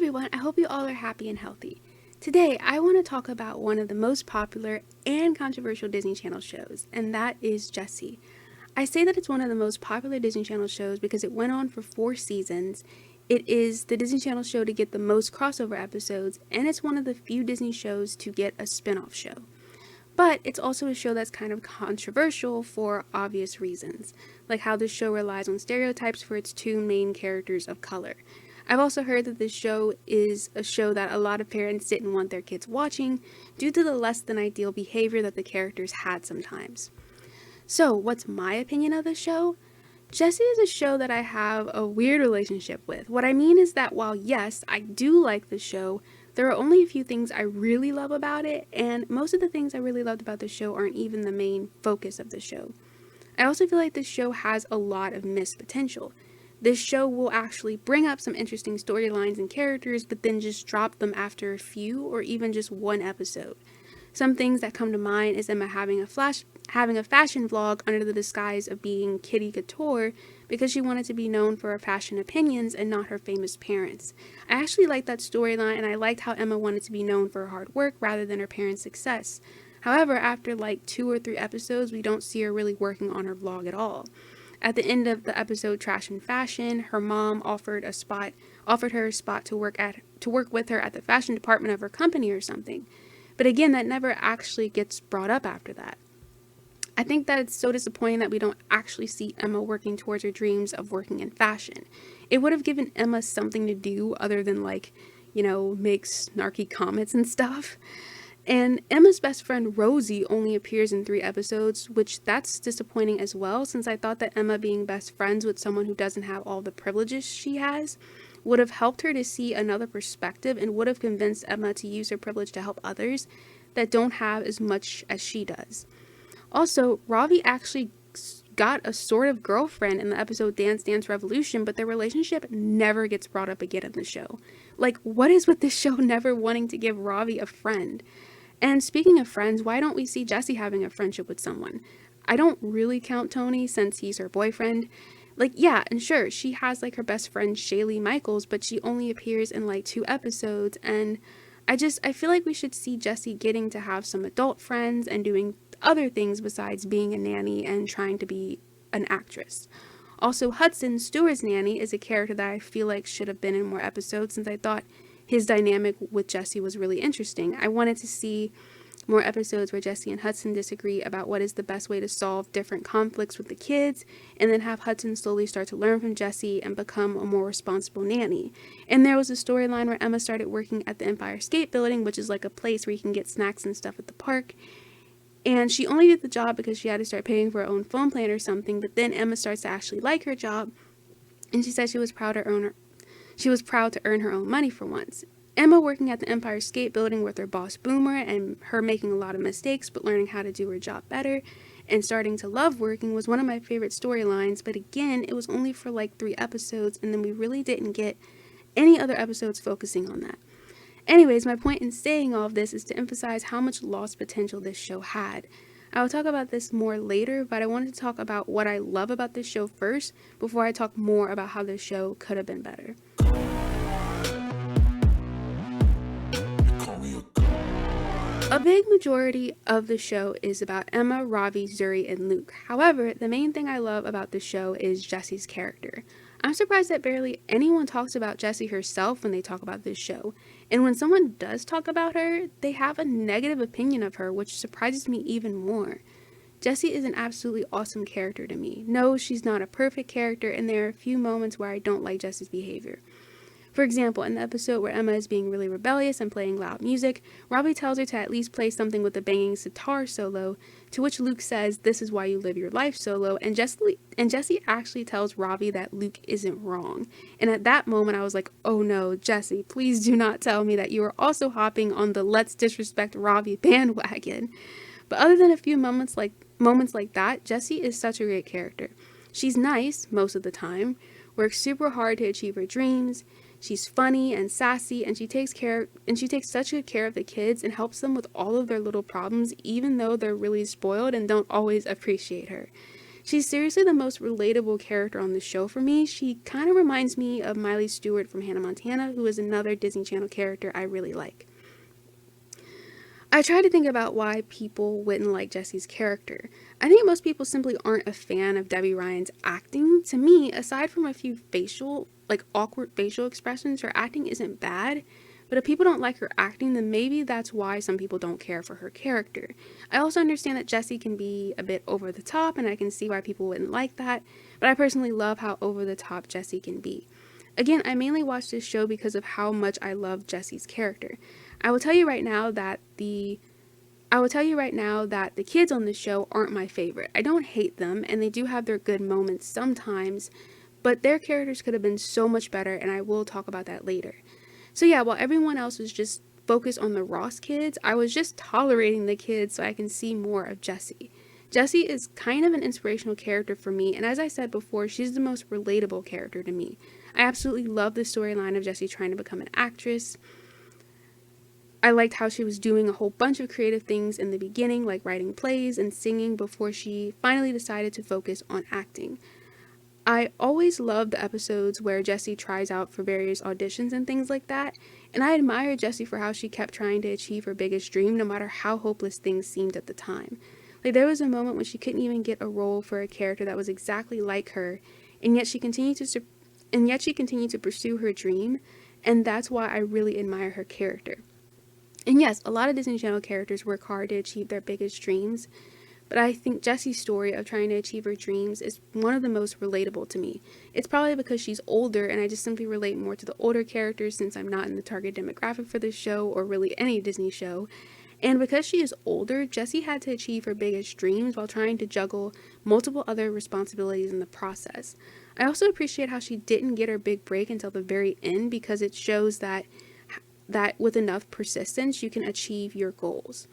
everyone, I hope you all are happy and healthy. Today, I want to talk about one of the most popular and controversial Disney Channel shows, and that is Jessie. I say that it's one of the most popular Disney Channel shows because it went on for 4 seasons. It is the Disney Channel show to get the most crossover episodes, and it's one of the few Disney shows to get a spin-off show. But it's also a show that's kind of controversial for obvious reasons, like how this show relies on stereotypes for its 2 main characters of color. I've also heard that this show is a show that a lot of parents didn't want their kids watching due to the less than ideal behavior that the characters had sometimes. So, what's my opinion of the show? Jessie is a show that I have a weird relationship with. What I mean is that while yes, I do like the show, there are only a few things I really love about it, and most of the things I really loved about the show aren't even the main focus of the show. I also feel like this show has a lot of missed potential. This show will actually bring up some interesting storylines and characters, but then just drop them after a few or even just one episode. Some things that come to mind is Emma having a fashion vlog under the disguise of being Kitty Couture because she wanted to be known for her fashion opinions and not her famous parents. I actually liked that storyline, and I liked how Emma wanted to be known for her hard work rather than her parents' success. However, after like 2 or 3 episodes, we don't see her really working on her vlog at all. At the end of the episode Trash and Fashion, her mom offered her a spot to work with her at the fashion department of her company or something. But again, that never actually gets brought up after that. I think that it's so disappointing that we don't actually see Emma working towards her dreams of working in fashion. It would have given Emma something to do other than make snarky comments and stuff. And Emma's best friend Rosie only appears in 3 episodes, which that's disappointing as well, since I thought that Emma being best friends with someone who doesn't have all the privileges she has would have helped her to see another perspective and would have convinced Emma to use her privilege to help others that don't have as much as she does. Also, Ravi actually got a sort of girlfriend in the episode Dance Dance Revolution, but their relationship never gets brought up again in the show. Like, what is with this show never wanting to give Ravi a friend? And speaking of friends, why don't we see Jessie having a friendship with someone? I don't really count Tony since he's her boyfriend. Like, yeah, and sure, she has like her best friend Shaylee Michaels, but she only appears in like 2 episodes, and I feel like we should see Jessie getting to have some adult friends and doing other things besides being a nanny and trying to be an actress. Also, Hudson, Stewart's nanny, is a character that I feel like should have been in more episodes since I thought his dynamic with Jessie was really interesting. I wanted to see more episodes where Jessie and Hudson disagree about what is the best way to solve different conflicts with the kids, and then have Hudson slowly start to learn from Jessie and become a more responsible nanny. And there was a storyline where Emma started working at the Empire State Building, which is like a place where you can get snacks and stuff at the park. And she only did the job because she had to start paying for her own phone plan or something, but then Emma starts to actually like her job, and she said she was proud to earn her own money for once. Emma working at the Empire State Building with her boss Boomer and her making a lot of mistakes but learning how to do her job better and starting to love working was one of my favorite storylines, but again, it was only for like 3 episodes, and then we really didn't get any other episodes focusing on that. Anyways, my point in saying all of this is to emphasize how much lost potential this show had. I will talk about this more later, but I wanted to talk about what I love about this show first before I talk more about how this show could have been better. A big majority of the show is about Emma, Ravi, Zuri, and Luke. However, the main thing I love about the show is Jessie's character. I'm surprised that barely anyone talks about Jessie herself when they talk about this show. And when someone does talk about her, they have a negative opinion of her, which surprises me even more. Jessie is an absolutely awesome character to me. No, she's not a perfect character, and there are a few moments where I don't like Jessie's behavior. For example, in the episode where Emma is being really rebellious and playing loud music, Ravi tells her to at least play something with a banging sitar solo, to which Luke says, "This is why you live your life" solo, and Jessie actually tells Ravi that Luke isn't wrong. And at that moment I was like, oh no, Jessie, please do not tell me that you are also hopping on the let's disrespect Ravi bandwagon. But other than a few moments like that, Jessie is such a great character. She's nice most of the time, works super hard to achieve her dreams. She's funny and sassy, and she takes such good care of the kids and helps them with all of their little problems, even though they're really spoiled and don't always appreciate her. She's seriously the most relatable character on the show for me. She kind of reminds me of Miley Stewart from Hannah Montana, who is another Disney Channel character I really like. I try to think about why people wouldn't like Jessie's character. I think most people simply aren't a fan of Debbie Ryan's acting. To me, aside from a few awkward facial expressions, her acting isn't bad. But if people don't like her acting, then maybe that's why some people don't care for her character. I also understand that Jessie can be a bit over the top, and I can see why people wouldn't like that, but I personally love how over the top Jessie can be. Again, I mainly watch this show because of how much I love Jessie's character. I will tell you right now that the kids on the show aren't my favorite. I don't hate them, and they do have their good moments sometimes, but their characters could have been so much better, and I will talk about that later. So yeah, while everyone else was just focused on the Ross kids, I was just tolerating the kids so I can see more of Jessie. Jessie is kind of an inspirational character for me, and as I said before, she's the most relatable character to me. I absolutely love the storyline of Jessie trying to become an actress. I liked how she was doing a whole bunch of creative things in the beginning, like writing plays and singing, before she finally decided to focus on acting. I always love the episodes where Jessie tries out for various auditions and things like that, and I admire Jessie for how she kept trying to achieve her biggest dream no matter how hopeless things seemed at the time. Like, there was a moment when she couldn't even get a role for a character that was exactly like her, and yet she continued to pursue her dream, and that's why I really admire her character. And yes, a lot of Disney Channel characters work hard to achieve their biggest dreams, but I think Jessie's story of trying to achieve her dreams is one of the most relatable to me. It's probably because she's older and I just simply relate more to the older characters since I'm not in the target demographic for this show or really any Disney show. And because she is older, Jessie had to achieve her biggest dreams while trying to juggle multiple other responsibilities in the process. I also appreciate how she didn't get her big break until the very end, because it shows that with enough persistence you can achieve your goals.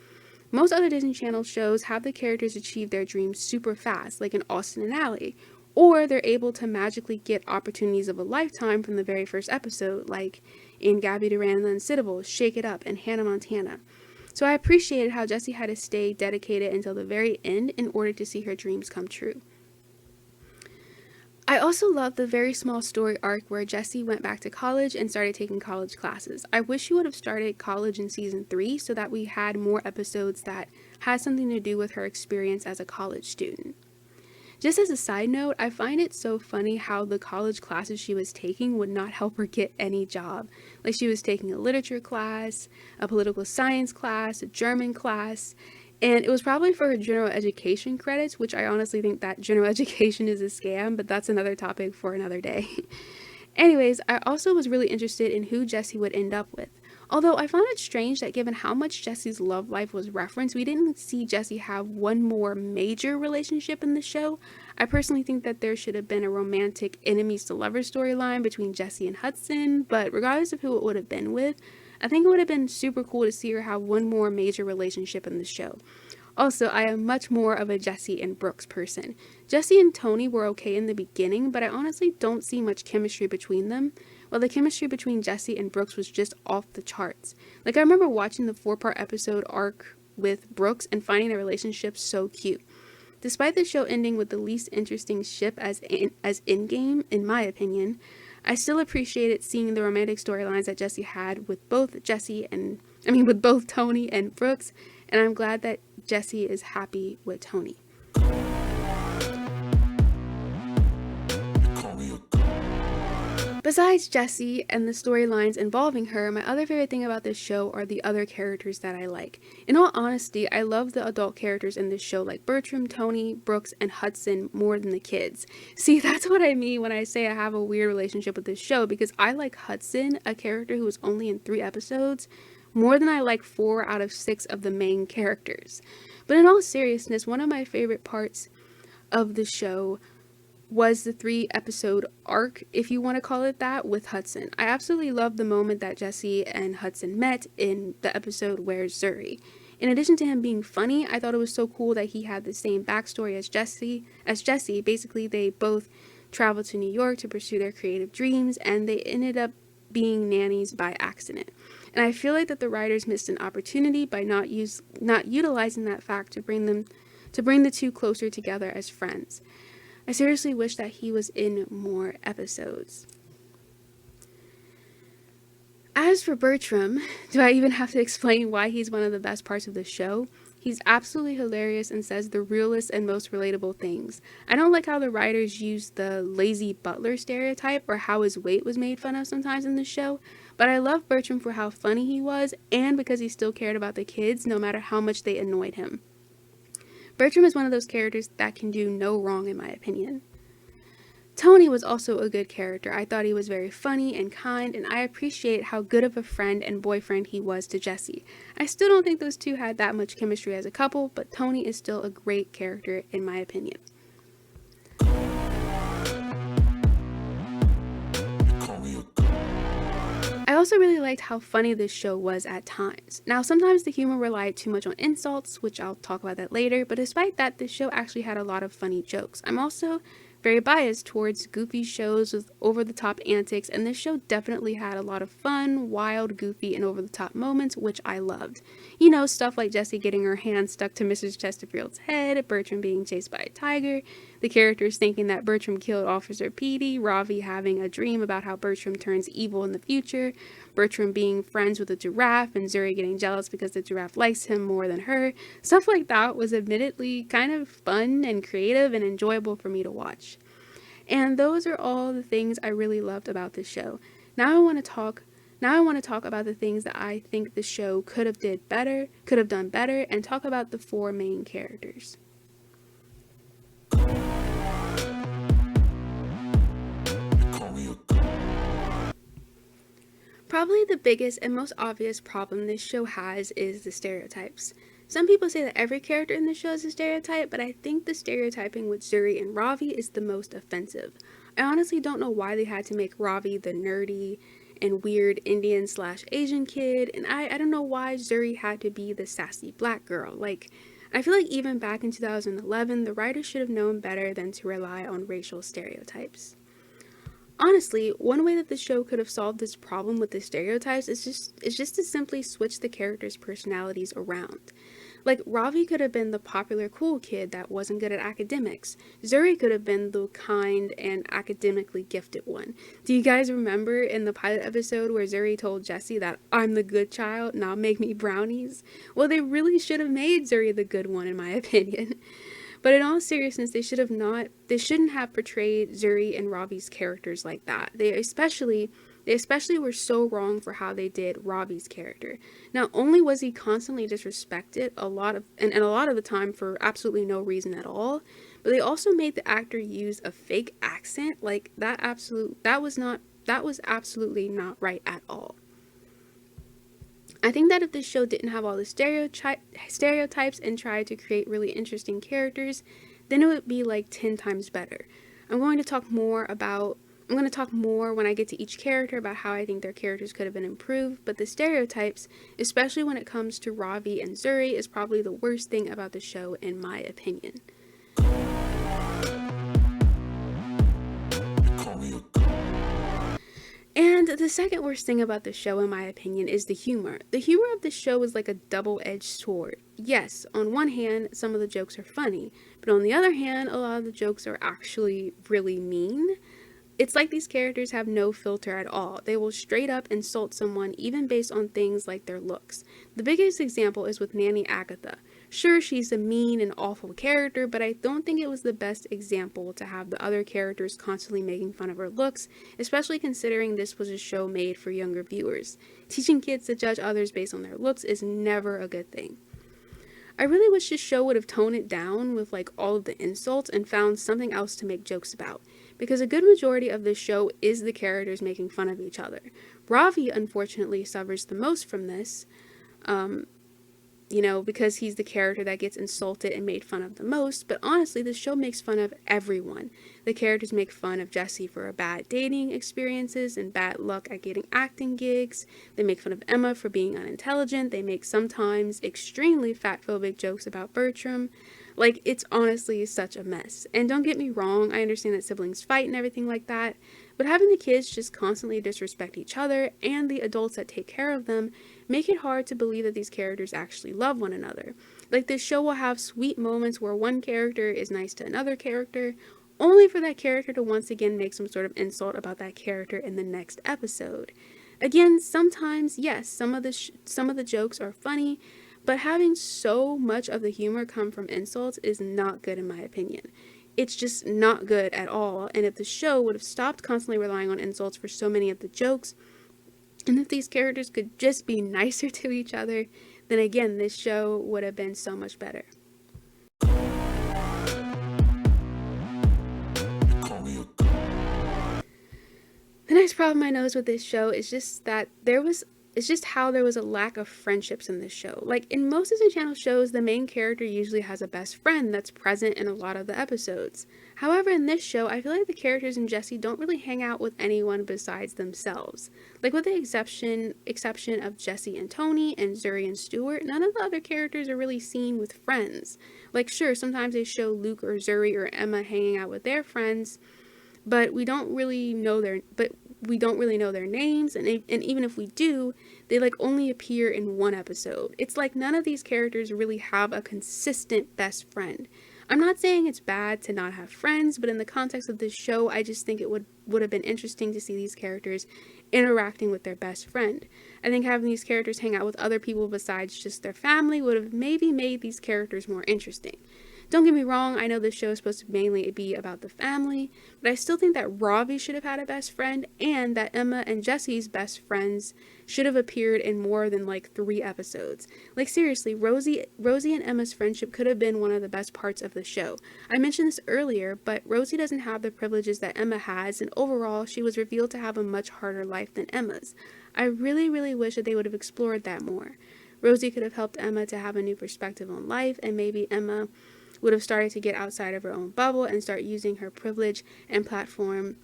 Most other Disney Channel shows have the characters achieve their dreams super fast, like in Austin and Ally, or they're able to magically get opportunities of a lifetime from the very first episode, like in Gabby Duran and the Unsittables, Shake It Up, and Hannah Montana. So I appreciated how Jessie had to stay dedicated until the very end in order to see her dreams come true. I also love the very small story arc where Jessie went back to college and started taking college classes. I wish she would have started college in season 3 so that we had more episodes that had something to do with her experience as a college student. Just as a side note, I find it so funny how the college classes she was taking would not help her get any job. Like, she was taking a literature class, a political science class, a German class, and it was probably for her general education credits, which I honestly think that general education is a scam, but that's another topic for another day. Anyways, I also was really interested in who Jessie would end up with. Although I found it strange that given how much Jessie's love life was referenced, we didn't see Jessie have one more major relationship in the show. I personally think that there should have been a romantic enemies to lovers storyline between Jessie and Hudson, but regardless of who it would have been with, I think it would have been super cool to see her have one more major relationship in the show. Also, I am much more of a Jessie and Brooks person. Jessie and Tony were okay in the beginning, but I honestly don't see much chemistry between them. While the chemistry between Jessie and Brooks was just off the charts. Like, I remember watching the 4-part episode arc with Brooks and finding their relationship so cute. Despite the show ending with the least interesting ship as in-game, in my opinion, I still appreciated seeing the romantic storylines that Jessie had with both Tony and Brooks, and I'm glad that Jessie is happy with Tony. Besides Jessie and the storylines involving her, my other favorite thing about this show are the other characters that I like. In all honesty, I love the adult characters in this show like Bertram, Tony, Brooks, and Hudson more than the kids. See, that's what I mean when I say I have a weird relationship with this show, because I like Hudson, a character who was only in 3 episodes, more than I like 4 out of 6 of the main characters. But in all seriousness, one of my favorite parts of the show was the 3-episode arc, if you want to call it that, with Hudson. I absolutely loved the moment that Jessie and Hudson met in the episode Where's Zuri. In addition to him being funny, I thought it was so cool that he had the same backstory as Jessie. Basically, they both traveled to New York to pursue their creative dreams, and they ended up being nannies by accident. And I feel like that the writers missed an opportunity by not utilizing that fact to bring the two closer together as friends. I seriously wish that he was in more episodes. As for Bertram, do I even have to explain why he's one of the best parts of the show? He's absolutely hilarious and says the realest and most relatable things. I don't like how the writers use the lazy butler stereotype or how his weight was made fun of sometimes in the show, but I love Bertram for how funny he was and because he still cared about the kids no matter how much they annoyed him. Bertram is one of those characters that can do no wrong in my opinion. Tony was also a good character. I thought he was very funny and kind, and I appreciate how good of a friend and boyfriend he was to Jessie. I still don't think those two had that much chemistry as a couple, but Tony is still a great character in my opinion. I also really liked how funny this show was at times. Now, sometimes the humor relied too much on insults, which I'll talk about that later, but despite that, this show actually had a lot of funny jokes. I'm also very biased towards goofy shows with over-the-top antics, and this show definitely had a lot of fun, wild, goofy, and over-the-top moments, which I loved. You know, stuff like Jessie getting her hand stuck to Mrs. Chesterfield's head, Bertram being chased by a tiger, the characters thinking that Bertram killed Officer Petey, Ravi having a dream about how Bertram turns evil in the future, Bertram being friends with a giraffe, and Zuri getting jealous because the giraffe likes him more than her. Stuff like that was admittedly kind of fun and creative and enjoyable for me to watch. And those are all the things I really loved about this show. Now I want to talk about the things that I think the show could have done better, and talk about the four main characters. Probably the biggest and most obvious problem this show has is the stereotypes. Some people say that every character in the show is a stereotype, but I think the stereotyping with Zuri and Ravi is the most offensive. I honestly don't know why they had to make Ravi the nerdy and weird Indian/Asian kid, and I don't know why Zuri had to be the sassy black girl. I feel like even back in 2011, the writers should have known better than to rely on racial stereotypes. Honestly, one way that the show could have solved this problem with the stereotypes is just to simply switch the characters' personalities around. Like, Ravi could have been the popular cool kid that wasn't good at academics. Zuri could have been the kind and academically gifted one. Do you guys remember in the pilot episode where Zuri told Jessie that I'm the good child, now make me brownies? Well, they really should have made Zuri the good one in my opinion. But in all seriousness, they shouldn't have portrayed Zuri and Ravi's characters like that. They especially were so wrong for how they did Ravi's character. Not only was he constantly disrespected a lot of the time for absolutely no reason at all, but they also made the actor use a fake accent. Like, that was absolutely not right at all. I think that if this show didn't have all the stereotypes and tried to create really interesting characters, then it would be like 10 times better. I'm going to talk more when I get to each character about how I think their characters could have been improved, but the stereotypes, especially when it comes to Ravi and Zuri, is probably the worst thing about the show in my opinion. And the second worst thing about the show, in my opinion, is the humor. The humor of the show is like a double-edged sword. Yes, on one hand, some of the jokes are funny, but on the other hand, a lot of the jokes are actually really mean. It's like these characters have no filter at all. They will straight up insult someone even based on things like their looks. The biggest example is with Nanny Agatha. Sure, she's a mean and awful character, but I don't think it was the best example to have the other characters constantly making fun of her looks, especially considering this was a show made for younger viewers. Teaching kids to judge others based on their looks is never a good thing. I really wish this show would have toned it down with all of the insults and found something else to make jokes about, because a good majority of this show is the characters making fun of each other. Ravi, unfortunately, suffers the most from this, because he's the character that gets insulted and made fun of the most, but honestly, the show makes fun of everyone. The characters make fun of Jessie for her bad dating experiences and bad luck at getting acting gigs. They make fun of Emma for being unintelligent. They make sometimes extremely fatphobic jokes about Bertram. It's honestly such a mess. And don't get me wrong, I understand that siblings fight and everything like that, but having the kids just constantly disrespect each other and the adults that take care of them make it hard to believe that these characters actually love one another. This show will have sweet moments where one character is nice to another character, only for that character to once again make some sort of insult about that character in the next episode. Again, sometimes, yes, some of the jokes are funny, but having so much of the humor come from insults is not good in my opinion. It's just not good at all, and if the show would have stopped constantly relying on insults for so many of the jokes, and if these characters could just be nicer to each other, then again, this show would have been so much better. The next problem I noticed with this show is just that it's just how there was a lack of friendships in this show. Like, in most Disney Channel shows, the main character usually has a best friend that's present in a lot of the episodes. However, in this show, I feel like the characters in Jessie don't really hang out with anyone besides themselves. Like, with the exception of Jessie and Tony and Zuri and Stuart, none of the other characters are really seen with friends. Like, sure, sometimes they show Luke or Zuri or Emma hanging out with their friends, but we don't really know their names, and even if we do, they like only appear in one episode. It's like none of these characters really have a consistent best friend. I'm not saying it's bad to not have friends, but in the context of this show, I just think it would have been interesting to see these characters interacting with their best friend. I think having these characters hang out with other people besides just their family would have maybe made these characters more interesting. Don't get me wrong, I know this show is supposed to mainly be about the family, but I still think that Ravi should have had a best friend, and that Emma and Jessie's best friends should have appeared in more than like 3 episodes. Like, seriously, Rosie and Emma's friendship could have been one of the best parts of the show. I mentioned this earlier, but Rosie doesn't have the privileges that Emma has, and overall, she was revealed to have a much harder life than Emma's. I really, really wish that they would have explored that more. Rosie could have helped Emma to have a new perspective on life, and maybe Emma would have started to get outside of her own bubble and start using her privilege and platform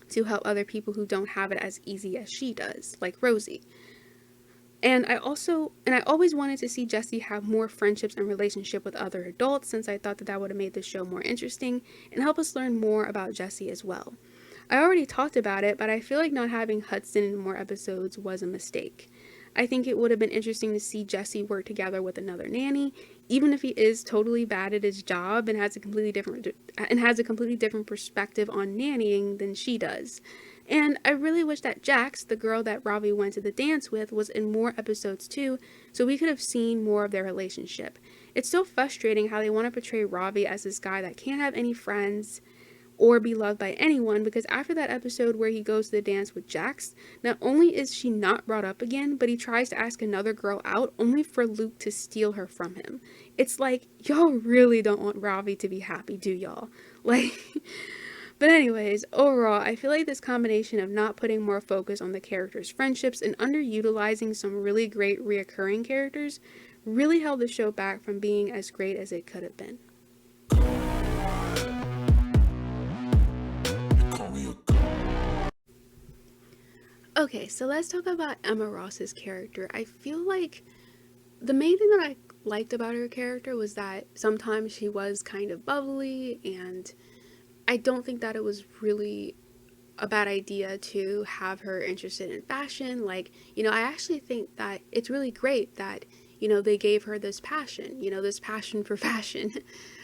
to help other people who don't have it as easy as she does, like Rosie. And I always wanted to see Jessie have more friendships and relationship with other adults, since I thought that would have made the show more interesting and help us learn more about Jessie as well. I already talked about it, but I feel like not having Hudson in more episodes was a mistake. I think it would have been interesting to see Jessie work together with another nanny, even if he is totally bad at his job and has a completely different perspective on nannying than she does. And I really wish that Jax, the girl that Ravi went to the dance with, was in more episodes too, so we could have seen more of their relationship. It's so frustrating how they want to portray Ravi as this guy that can't have any friends or be loved by anyone, because after that episode where he goes to the dance with Jax, not only is she not brought up again, but he tries to ask another girl out only for Luke to steal her from him. It's like, y'all really don't want Ravi to be happy, do y'all? Like, but anyways, overall, I feel like this combination of not putting more focus on the characters' friendships and underutilizing some really great reoccurring characters really held the show back from being as great as it could have been. Okay, so let's talk about Emma Ross's character. I feel like the main thing that I liked about her character was that sometimes she was kind of bubbly, and I don't think that it was really a bad idea to have her interested in fashion. Like, I actually think that it's really great that, they gave her this passion for fashion.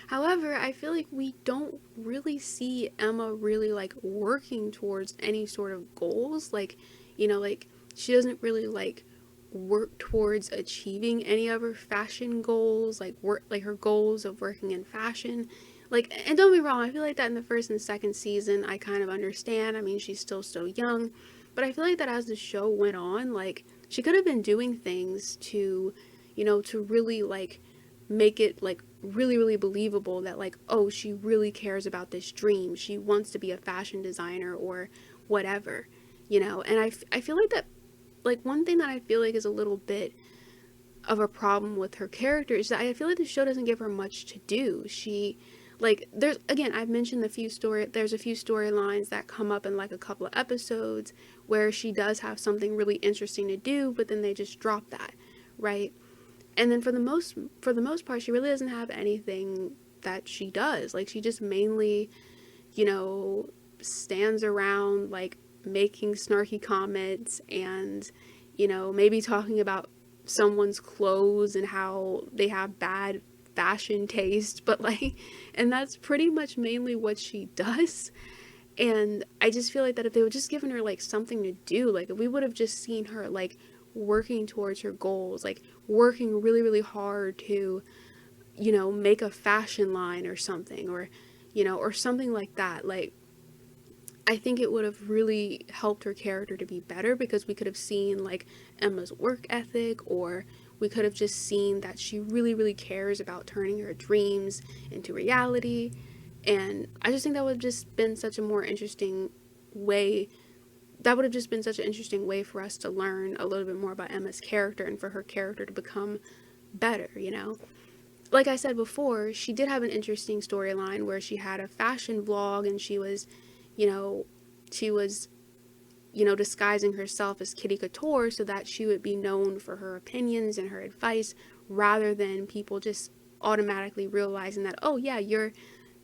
However, I feel like we don't really see Emma really like working towards any sort of goals. Like, she doesn't really like work towards achieving any of her fashion goals, like her goals of working in fashion. Like, and don't be wrong, I feel like that in the first and second season, I kind of understand. I mean, she's still so young, but I feel like that as the show went on, like, she could have been doing things to, to really like make it like really, really believable that like, oh, she really cares about this dream. She wants to be a fashion designer or whatever, and I feel like that, like, one thing that I feel like is a little bit of a problem with her character is that I feel like the show doesn't give her much to do. She, like, I've mentioned there's a few storylines that come up in like a couple of episodes where she does have something really interesting to do, but then they just drop that, right? And then for the most part, she really doesn't have anything that she does. Like, she just mainly, stands around like making snarky comments and, maybe talking about someone's clothes and how they have bad fashion taste, but like, and that's pretty much mainly what she does. And I just feel like that if they would just given her like something to do, like if we would have just seen her like working towards her goals, like working really, really hard to, make a fashion line or something, or, or something like that. Like, I think it would have really helped her character to be better because we could have seen like Emma's work ethic, or we could have just seen that she really, really cares about turning her dreams into reality. And I just think that would have just been such a more interesting way. That would have just been such an interesting way for us to learn a little bit more about Emma's character and for her character to become better, Like I said before, she did have an interesting storyline where she had a fashion vlog and she was, you know, she was, disguising herself as Kitty Couture so that she would be known for her opinions and her advice rather than people just automatically realizing that, oh yeah, you're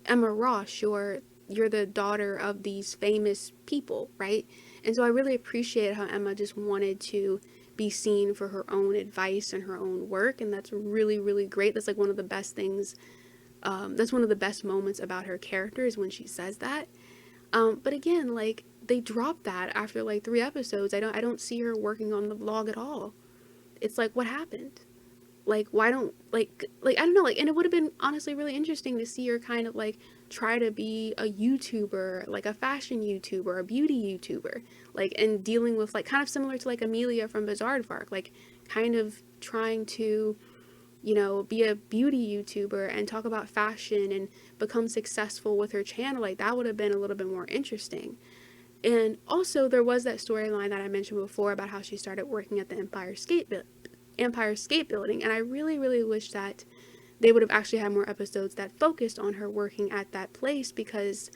Emma Ross, you're the daughter of these famous people, right? And so I really appreciate how Emma just wanted to be seen for her own advice and her own work, and that's really, really great. That's like one of the best things. That's one of the best moments about her character is when she says that. But again, like they dropped that after like 3 episodes. I don't see her working on the vlog at all. It's like, what happened? Like, why don't I don't know, like, and it would have been honestly really interesting to see her kind of like try to be a YouTuber, like a fashion YouTuber, a beauty YouTuber, like, and dealing with like kind of similar to like Amelia from Bizarre, like kind of trying to, be a beauty YouTuber and talk about fashion and become successful with her channel. Like that would have been a little bit more interesting. And also there was that storyline that I mentioned before about how she started working at the Empire State Building, and I really, really wish that they would have actually had more episodes that focused on her working at that place, because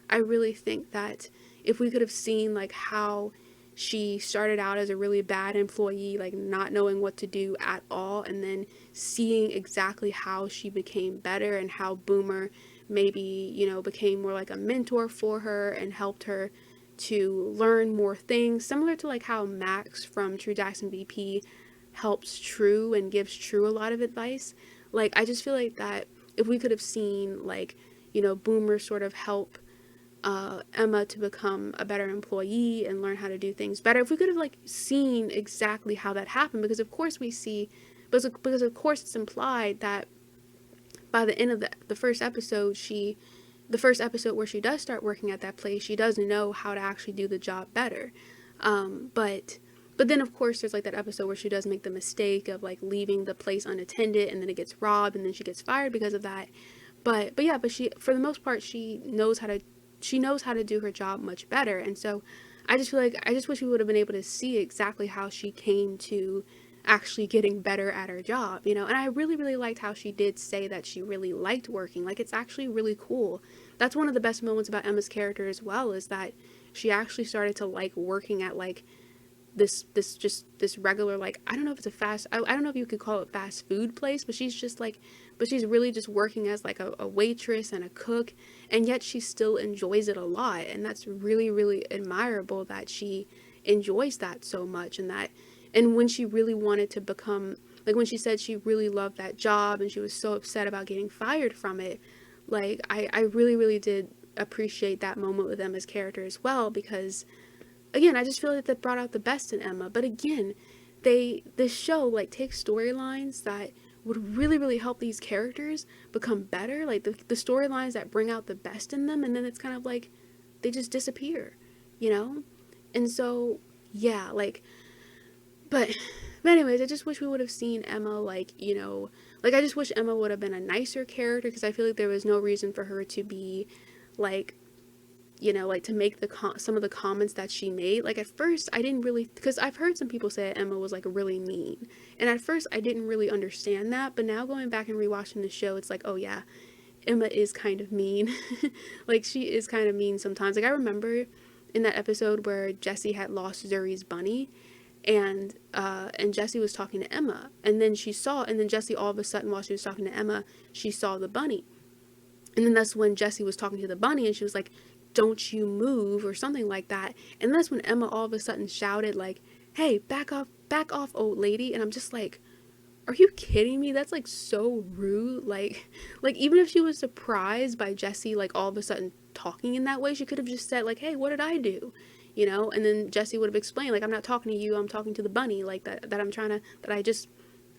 I really think that if we could have seen like how she started out as a really bad employee, like not knowing what to do at all, and then seeing exactly how she became better and how Boomer maybe, became more like a mentor for her and helped her to learn more things, similar to like how Max from True Jackson BP helps True and gives True a lot of advice. Like, I just feel like that if we could have seen like, Boomer sort of help Emma to become a better employee and learn how to do things better, if we could have like seen exactly how that happened, because of course we see, because of course it's implied that by the end of the first episode, the first episode where she does start working at that place, she does know how to actually do the job better. But then of course there's like that episode where she does make the mistake of like leaving the place unattended, and then it gets robbed, and then she gets fired because of that. But she, for the most part, she knows how to do her job much better. And so I just feel like I just wish we would have been able to see exactly how she came to actually getting better at her job, And I really, really liked how she did say that she really liked working. Like, it's actually really cool. That's one of the best moments about Emma's character as well, is that she actually started to like working at like this regular, like, I don't know if it's I don't know if you could call it fast food place, but she's really just working as like a waitress and a cook, and yet she still enjoys it a lot. And that's really, really admirable that she enjoys that so much. And when she really wanted to become, like when she said she really loved that job and she was so upset about getting fired from it, like I really, really did appreciate that moment with Emma's character as well, because again, I just feel like that brought out the best in Emma. But again, this show like takes storylines that would really, really help these characters become better, like the storylines that bring out the best in them, and then it's kind of like they just disappear, And so yeah, like, but anyways, I just wish we would have seen Emma like, like I just wish Emma would have been a nicer character, because I feel like there was no reason for her to be like, like to make some of the comments that she made. Like at first I didn't really, because I've heard some people say Emma was like really mean, and at first I didn't really understand that, but now going back and rewatching the show, it's like, oh yeah, Emma is kind of mean. Like she is kind of mean sometimes. Like I remember in that episode where Jessie had lost Zuri's bunny, and Jessie was talking to Emma, and then Jessie all of a sudden, while she was talking to Emma, she saw the bunny, and then that's when Jessie was talking to the bunny, and she was like, don't you move, or something like that. And that's when Emma all of a sudden shouted like, hey, back off, old lady. And I'm just like, are you kidding me? That's like so rude. Like even if she was surprised by Jessie like all of a sudden talking in that way, she could have just said like, "Hey, what did I do?" You know, and then Jessie would have explained like, "I'm not talking to you. I'm talking to the bunny. Like that I'm trying to that I just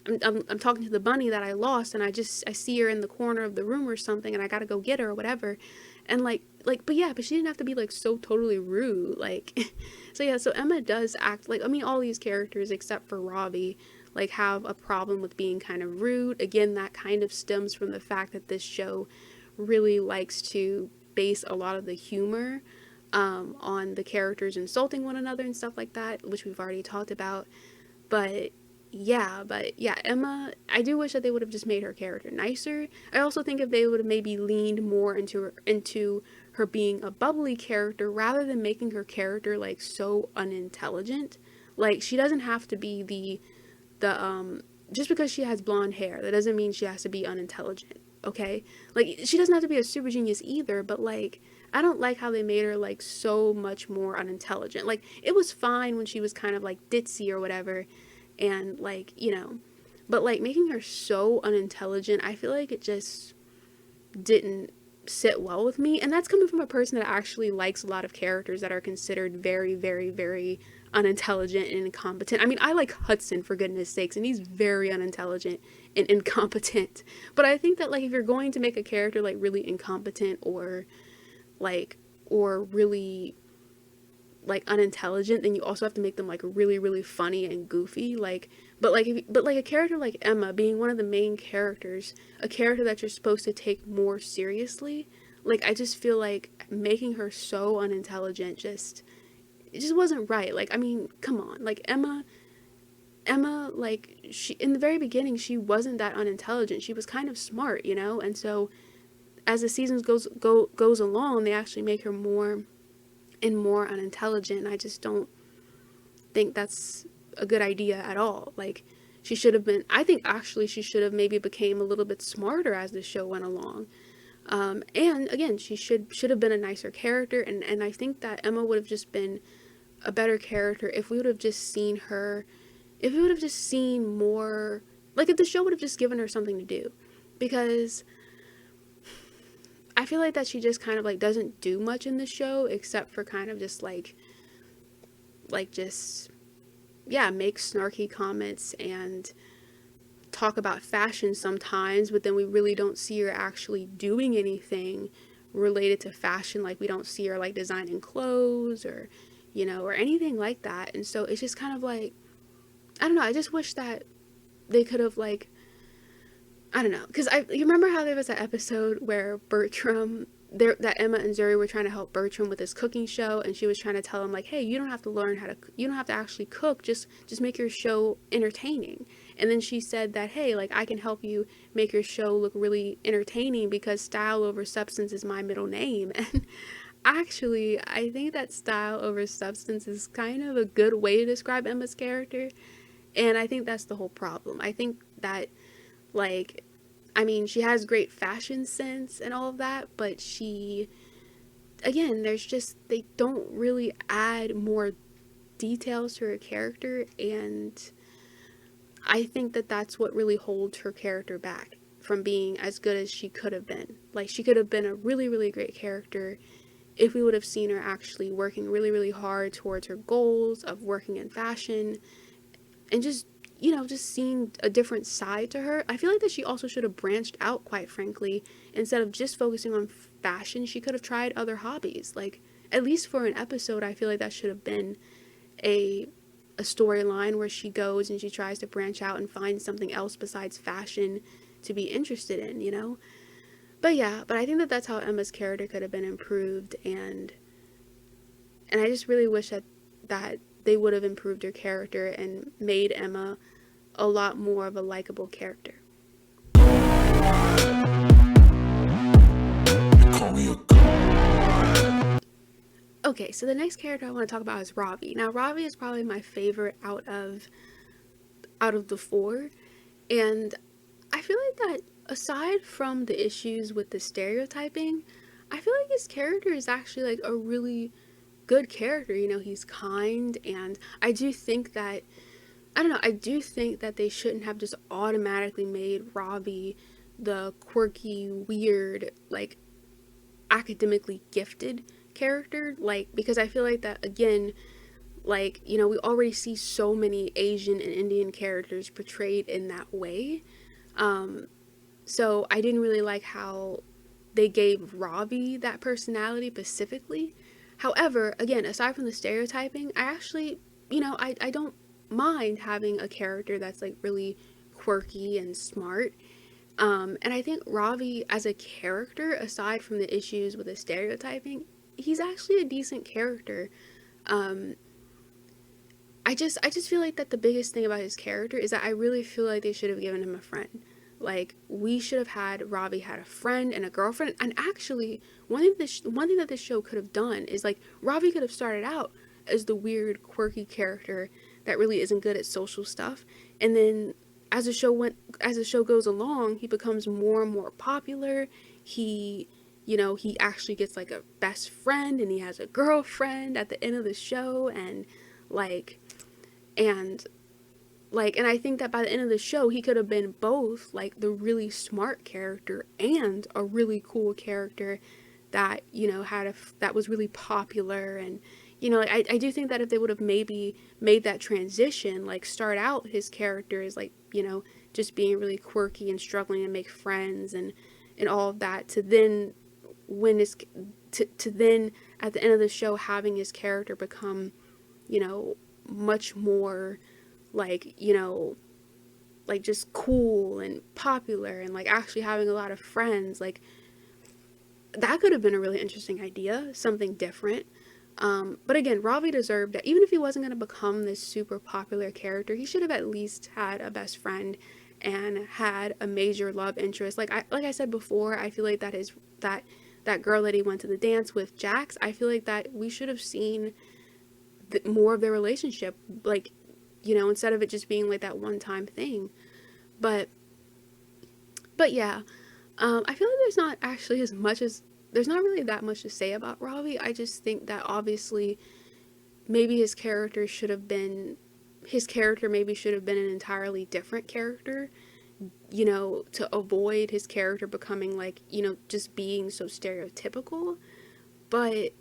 I'm talking to the bunny that I lost, and I see her in the corner of the room or something, and I gotta go get her or whatever." And but yeah, but she didn't have to be like so totally rude. Like, so yeah, so Emma does act like, I mean, all these characters except for Ravi like have a problem with being kind of rude. Again, that kind of stems from the fact that this show really likes to base a lot of the humor on the characters insulting one another and stuff like that, which we've already talked about. But yeah, Emma, I do wish that they would have just made her character nicer. I also think if they would have maybe leaned more into her being a bubbly character rather than making her character like so unintelligent. Like she doesn't have to be the just because she has blonde hair, that doesn't mean she has to be unintelligent, okay? Like she doesn't have to be a super genius either, but like I don't like how they made her like so much more unintelligent. Like it was fine when she was kind of like ditzy or whatever, and like, you know, but like making her so unintelligent, I feel like it just didn't sit well with me. And that's coming from a person that actually likes a lot of characters that are considered very, very, very unintelligent and incompetent. I mean, I like Hudson, for goodness sakes, and he's very unintelligent and incompetent. But I think that like if you're going to make a character like really incompetent or really like unintelligent, then you also have to make them like really, really funny and goofy. Like but like a character like Emma being one of the main characters, a character that you're supposed to take more seriously, like I just feel like making her so unintelligent it just wasn't right. Like, I mean, come on. Like Emma, like she in the very beginning, she wasn't that unintelligent. She was kind of smart, you know? And so as the seasons goes along, they actually make her more and more unintelligent. And I just don't think that's a good idea at all. Like she should have been, I think actually she should have maybe became a little bit smarter as the show went along. And again, she should have been a nicer character, and I think that Emma would have just been a better character if we would have just seen her, if we would have just seen more, like if the show would have just given her something to do, because I feel like that she just kind of like doesn't do much in the show except for kind of just like just, yeah, make snarky comments and talk about fashion sometimes, but then we really don't see her actually doing anything related to fashion. Like we don't see her like designing clothes or, you know, or anything like that. And so it's just kind of like, I don't know, I just wish that they could have like, I don't know, because you remember how there was that episode where that Emma and Zuri were trying to help Bertram with his cooking show, and she was trying to tell him like, hey, you don't have to actually cook, just make your show entertaining. And then she said that, hey, like I can help you make your show look really entertaining because style over substance is my middle name. And actually, I think that style over substance is kind of a good way to describe Emma's character, and I think that's the whole problem. I think that, like, I mean, she has great fashion sense and all of that, but again, they don't really add more details to her character, and I think that that's what really holds her character back from being as good as she could have been. Like, she could have been a really, really great character if we would have seen her actually working really, really hard towards her goals of working in fashion, and just, you know, just seeing a different side to her. I feel like that she also should have branched out, quite frankly. Instead of just focusing on fashion, she could have tried other hobbies. Like, at least for an episode, I feel like that should have been a storyline where she goes and she tries to branch out and find something else besides fashion to be interested in, you know? But yeah, but I think that that's how Emma's character could have been improved, and I just really wish that they would have improved her character and made Emma a lot more of a likable character. Okay, so the next character I want to talk about is Ravi. Now, Ravi is probably my favorite out of the four, and I feel like that aside from the issues with the stereotyping, I feel like his character is actually like a really good character. You know, he's kind, and I do think that I don't know, I do think that they shouldn't have just automatically made Ravi the quirky, weird, like academically gifted character, like, because I feel like that again, like, you know, we already see so many Asian and Indian characters portrayed in that way. um so I didn't really like how they gave Ravi that personality specifically. However, again, aside from the stereotyping, I actually, you know, I don't mind having a character that's like really quirky and smart. And I think Ravi as a character, aside from the issues with the stereotyping, he's actually a decent character. Um, I just feel like that the biggest thing about his character is that I really feel like they should have given him a friend. Like, we should have had Ravi had a friend and a girlfriend. And actually, one thing that this show could have done is like Ravi could have started out as the weird, quirky character that really isn't good at social stuff, and then as the show goes along, he becomes more and more popular. He, you know, he actually gets like a best friend, and he has a girlfriend at the end of the show, like and and I think that by the end of the show he could have been both like the really smart character and a really cool character that, you know, that was really popular. And you know, I do think that if they would have maybe made that transition, like start out his character as like, you know, just being really quirky and struggling to make friends and all of that, to then when his to then at the end of the show having his character become, you know, much more like, you know, like just cool and popular and like actually having a lot of friends, like that could have been a really interesting idea, something different. But again, Ravi deserved that. Even if he wasn't going to become this super popular character, he should have at least had a best friend and had a major love interest. Like I said before, I feel like that girl that he went to the dance with, Jax, I feel like that we should have seen more of their relationship, like, you know, instead of it just being like that one time thing. But yeah, I feel like there's not really that much to say about Ravi. I just think that obviously maybe his character maybe should have been an entirely different character, you know, to avoid his character becoming like, you know, just being so stereotypical. But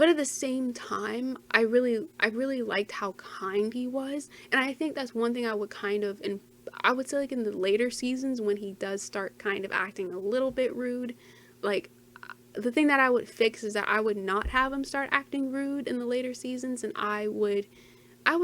at the same time, I really liked how kind he was, and I think that's one thing I would kind of, and I would say like in the later seasons when he does start kind of acting a little bit rude, like the thing that I would fix is that I would not have him start acting rude in the later seasons, and I would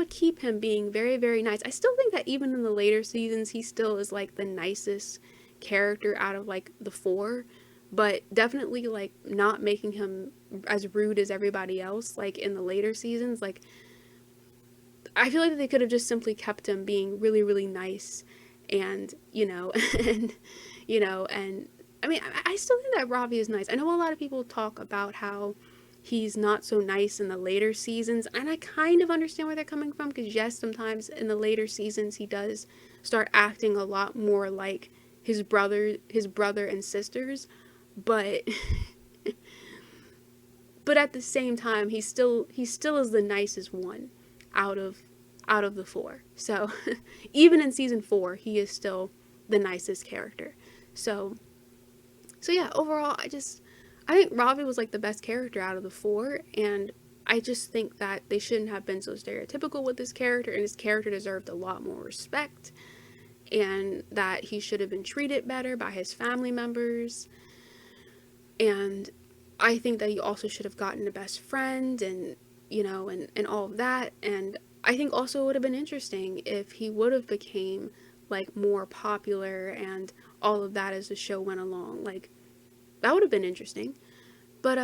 keep him being very, very nice. I still think that even in the later seasons, he still is like the nicest character out of like the four, but definitely like not making him as rude as everybody else like in the later seasons. Like, I feel like they could have just simply kept him being really, really nice, and, you know, and, you know, and I mean, I still think that Ravi is nice. I know a lot of people talk about how he's not so nice in the later seasons, and I kind of understand where they're coming from, because yes, sometimes in the later seasons he does start acting a lot more like his brother and sisters, but but at the same time he still is the nicest one out of the four. So even in season 4 he is still the nicest character. So yeah, overall I think Ravi was like the best character out of the four, and I just think that they shouldn't have been so stereotypical with this character, and his character deserved a lot more respect, and that he should have been treated better by his family members. And I think that he also should have gotten a best friend, and, you know, and all of that. And I think also it would have been interesting if he would have became like more popular and all of that as the show went along. Like, that would have been interesting. But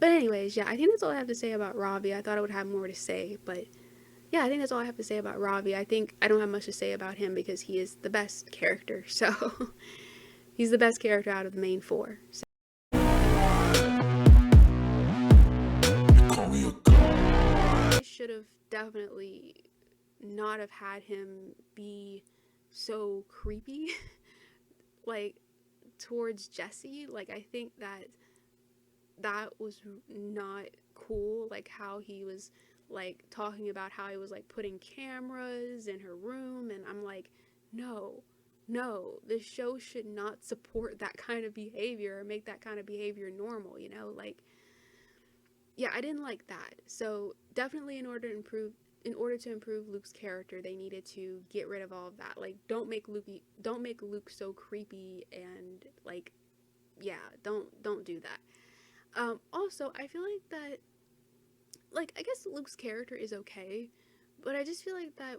anyways, yeah, I think that's all I have to say about Ravi. I thought I would have more to say, but yeah, I think that's all I have to say about Ravi. I think I don't have much to say about him because he is the best character. So he's the best character out of the main four. So I should have definitely not have had him be so creepy like towards Jessie. Like, I think that was not cool, like how he was like talking about how he was like putting cameras in her room, and I'm like, no, no, this show should not support that kind of behavior or make that kind of behavior normal, you know? Like, yeah, I didn't like that. So definitely in order to improve Luke's character, they needed to get rid of all of that. Like, don't make Luke so creepy, and like, yeah, don't do that. Also, I feel like that, like, I guess Luke's character is okay, but I just feel like that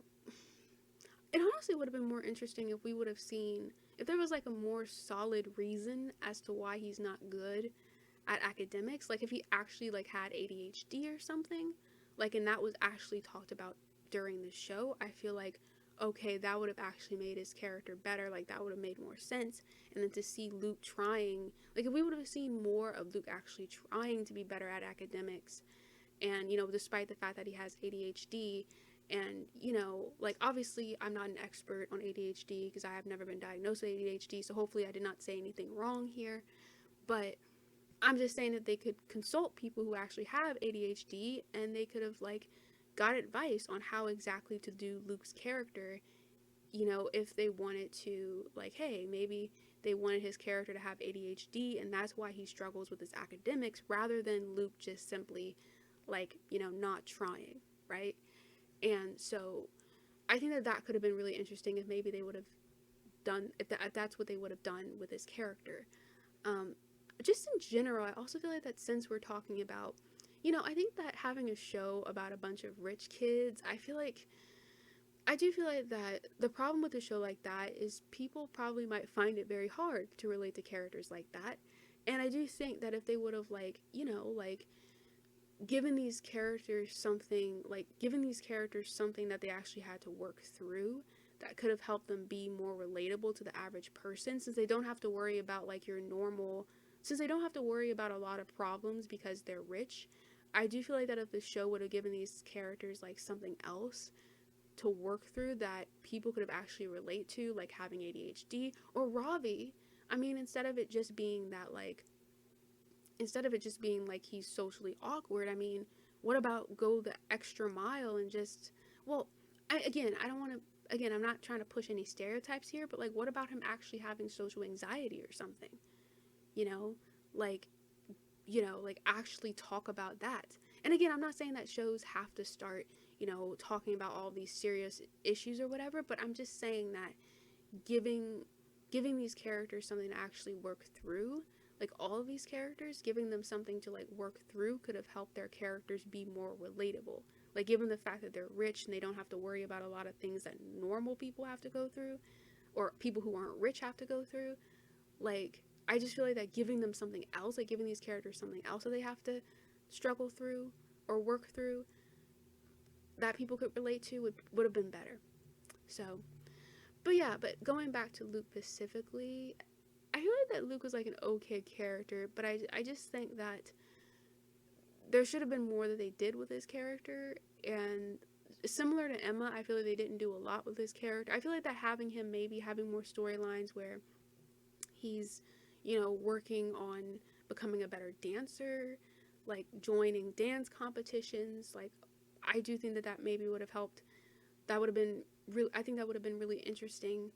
it honestly would have been more interesting if we would have seen, if there was like a more solid reason as to why he's not good at academics, like if he actually like had ADHD or something, like, and that was actually talked about during the show. I feel like, okay, that would have actually made his character better, like that would have made more sense. And then to see Luke trying, like if we would have seen more of Luke actually trying to be better at academics, and you know, despite the fact that he has ADHD, and you know, like obviously I'm not an expert on ADHD because I have never been diagnosed with ADHD, so hopefully I did not say anything wrong here, but I'm just saying that they could consult people who actually have ADHD, and they could have like got advice on how exactly to do Luke's character, you know, if they wanted to, like, hey, maybe they wanted his character to have ADHD and that's why he struggles with his academics, rather than Luke just simply, like, you know, not trying, right? And so I think that that could have been really interesting if maybe they would have done, if that's what they would have done with his character. Um, just in general, I also feel like that since we're talking about, you know, I think that having a show about a bunch of rich kids, I do feel like that the problem with a show like that is people probably might find it very hard to relate to characters like that. And I do think that if they would have, like, you know, like given these characters something that they actually had to work through, that could have helped them be more relatable to the average person, since they don't have to worry about like your normal, since they don't have to worry about a lot of problems because they're rich. I do feel like that if the show would have given these characters like something else to work through that people could have actually relate to, like having ADHD, or Ravi, I mean, instead of it just being like he's socially awkward, I mean, what about go the extra mile and just, well, I don't want to, again, I'm not trying to push any stereotypes here, but like, what about him actually having social anxiety or something? You know, like, like actually talk about that. And again, I'm not saying that shows have to start, you know, talking about all these serious issues or whatever, but I'm just saying that giving these characters something to actually work through, like all of these characters, giving them something to like work through could have helped their characters be more relatable. Like, given the fact that they're rich and they don't have to worry about a lot of things that normal people have to go through, or people who aren't rich have to go through, like, I just feel like that giving them something else, like giving these characters something else that they have to struggle through or work through that people could relate to would have been better. So, but yeah, but going back to Luke specifically, I feel like that Luke was like an okay character, but I just think that there should have been more that they did with his character. And similar to Emma, I feel like they didn't do a lot with his character. I feel like that having him maybe having more storylines where he's, you know, working on becoming a better dancer, like joining dance competitions, like I do think that that maybe would have helped. That would have been really, I think that would have been really interesting.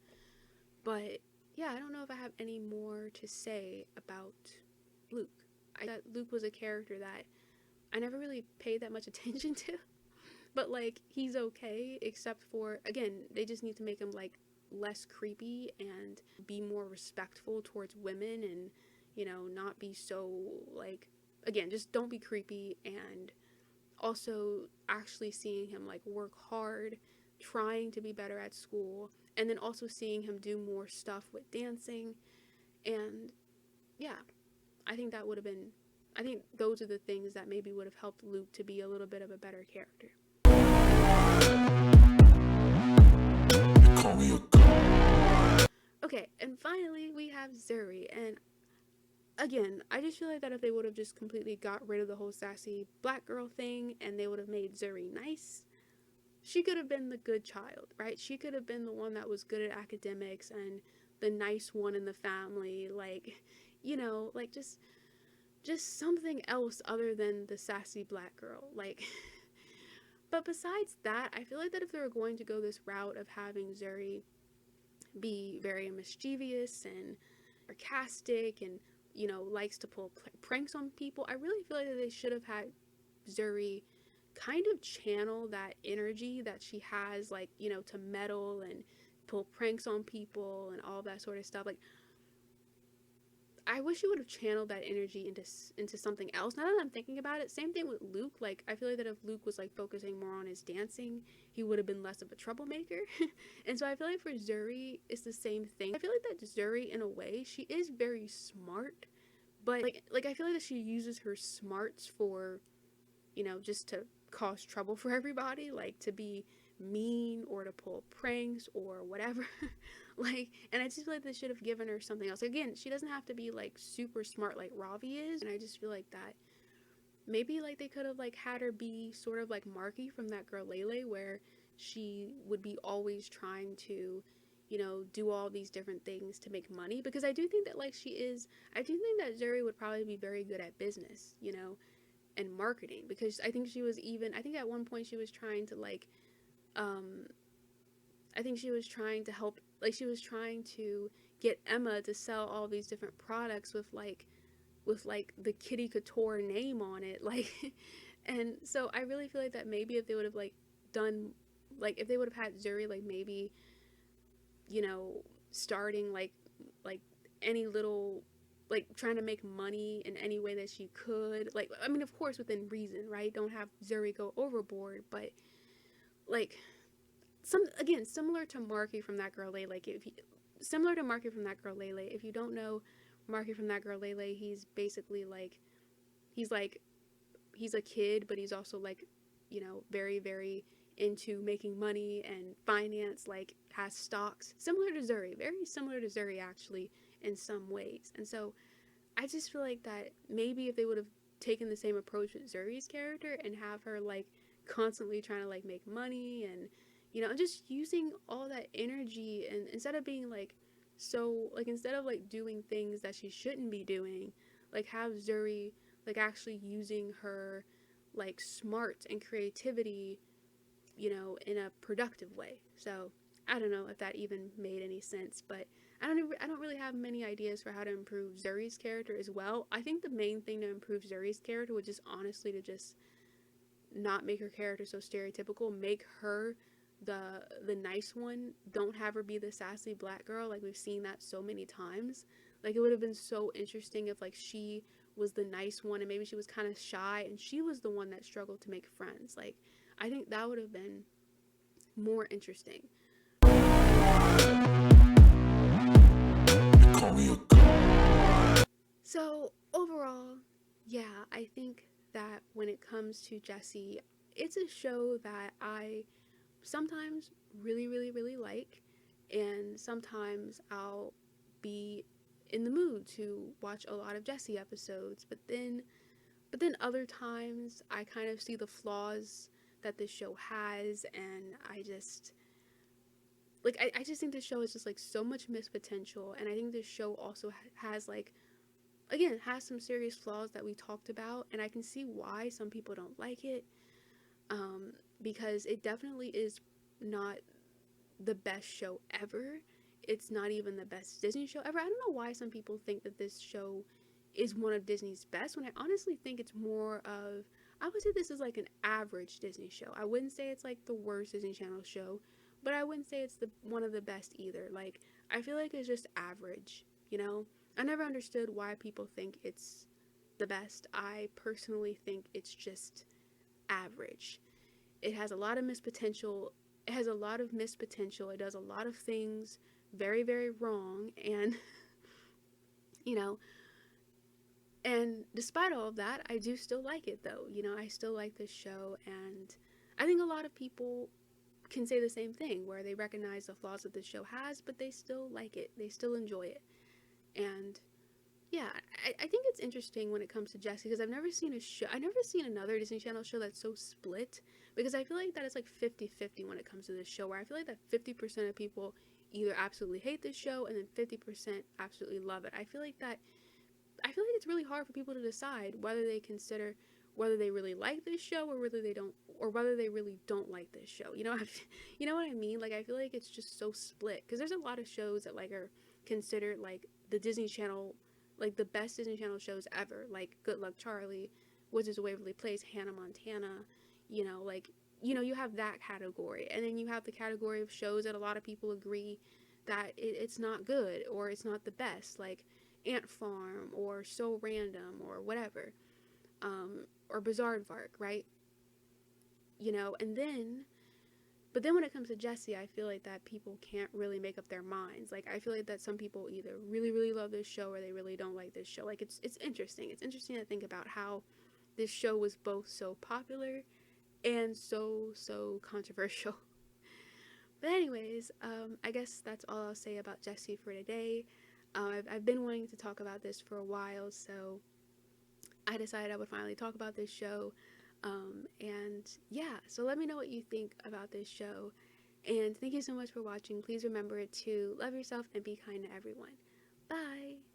But yeah, I don't know if I have any more to say about Luke. I thought Luke was a character that I never really paid that much attention to. But like, he's okay, except for, again, they just need to make him like less creepy and be more respectful towards women, and, you know, not be so like, again, just don't be creepy. And also actually seeing him like work hard, trying to be better at school, and then also seeing him do more stuff with dancing. And yeah, I think that would have been, I think those are the things that maybe would have helped Luke to be a little bit of a better character. Okay, and finally we have Zuri. And again, I just feel like that if they would have just completely got rid of the whole sassy black girl thing and they would have made Zuri nice, she could have been the good child, right? She could have been the one that was good at academics and the nice one in the family, like, you know, like just something else other than the sassy black girl. Like, But besides that, I feel like that if they were going to go this route of having Zuri be very mischievous and sarcastic and, you know, likes to pull pranks on people, I really feel like that they should have had Zuri kind of channel that energy that she has, like, you know, to meddle and pull pranks on people and all that sort of stuff. Like, I wish you would have channeled that energy into something else. Now that I'm thinking about it, same thing with Luke. Like, I feel like that if Luke was like focusing more on his dancing, he would have been less of a troublemaker. And so I feel like for Zuri, it's the same thing. I feel like that Zuri, in a way, she is very smart, but like I feel like that she uses her smarts for, you know, just to cause trouble for everybody, like to be mean or to pull pranks or whatever. Like, and I just feel like they should have given her something else. Again, she doesn't have to be like super smart like Ravi is, and I just feel like that maybe like they could have like had her be sort of like Marky from That Girl Lele, where she would be always trying to, you know, do all these different things to make money. Because I do think that like I do think that Zuri would probably be very good at business, you know, and marketing, because I think I think at one point she was trying to like I think she was trying to help, like she was trying to get Emma to sell all these different products with like the Kitty Couture name on it, like. And so I really feel like that maybe if they would have like done, like if they would have had Zuri like maybe, you know, starting like any little, like trying to make money in any way that she could, like, I mean, of course within reason, right? Don't have Zuri go overboard, but like similar to Marky from That Girl Lele. Like similar to Marky from That Girl Lele. If you don't know Marky from That Girl Lele, he's basically like he's a kid, but he's also like, you know, very very into making money and finance, like has stocks. Similar to Zuri, very similar to Zuri actually in some ways. And so I just feel like that maybe if they would have taken the same approach with Zuri's character and have her like constantly trying to like make money and, you know, just using all that energy, and instead of being like so like instead of like doing things that she shouldn't be doing, like have Zuri like actually using her like smart and creativity, you know, in a productive way. So I don't know if that even made any sense, but I don't really have many ideas for how to improve Zuri's character as well. I think the main thing to improve Zuri's character would just honestly to just not make her character so stereotypical, make her the nice one. Don't have her be the sassy black girl, like we've seen that so many times. Like it would have been so interesting if like she was the nice one and maybe she was kind of shy and she was the one that struggled to make friends. Like I think that would have been more interesting. So overall, yeah, I think that when it comes to Jessie, it's a show that I sometimes really, really, really like, and sometimes I'll be in the mood to watch a lot of Jessie episodes, but then other times I kind of see the flaws that this show has, and I just like I just think this show is just like so much missed potential, and I think this show also has like, again, has some serious flaws that we talked about, and I can see why some people don't like it, because it definitely is not the best show ever. It's not even the best Disney show ever. I don't know why some people think that this show is one of Disney's best, when I honestly think it's more of, I would say this is like an average Disney show. I wouldn't say it's like the worst Disney Channel show, but I wouldn't say it's one of the best either. Like, I feel like it's just average, you know? I never understood why people think it's the best. I personally think it's just average. It has a lot of missed potential. It has a lot of missed potential. It does a lot of things very, very wrong. And, you know, and despite all of that, I do still like it though. You know, I still like this show. And I think a lot of people can say the same thing, where they recognize the flaws that this show has, but they still like it. They still enjoy it. And yeah, I think it's interesting when it comes to Jessie, because I've never seen another Disney Channel show that's so split, because I feel like that it's like 50-50 when it comes to this show, where I feel like that 50% of people either absolutely hate this show and then 50% absolutely love it. I feel like it's really hard for people to decide whether they consider whether they really like this show or whether they really don't like this show. You know what I mean? Like, I feel like it's just so split, because there's a lot of shows that like are considered like the Disney Channel, like the best Disney Channel shows ever, like Good Luck Charlie, Wizards of Waverly Place, Hannah Montana, like, you have that category. And then you have the category of shows that a lot of people agree that it's not good or it's not the best, like Ant Farm or So Random or whatever, or Bizarre, right? And then, but then when it comes to Jessie, I feel like that people can't really make up their minds. Like, I feel like that some people either really, really love this show or they really don't like this show. Like, it's interesting. It's interesting to think about how this show was both so popular and so controversial. But anyways, I guess that's all I'll say about Jessie for today. I've been wanting to talk about this for a while, so I decided I would finally talk about this show. And yeah, so let me know what you think about this show. And thank you so much for watching. Please remember to love yourself and be kind to everyone. Bye!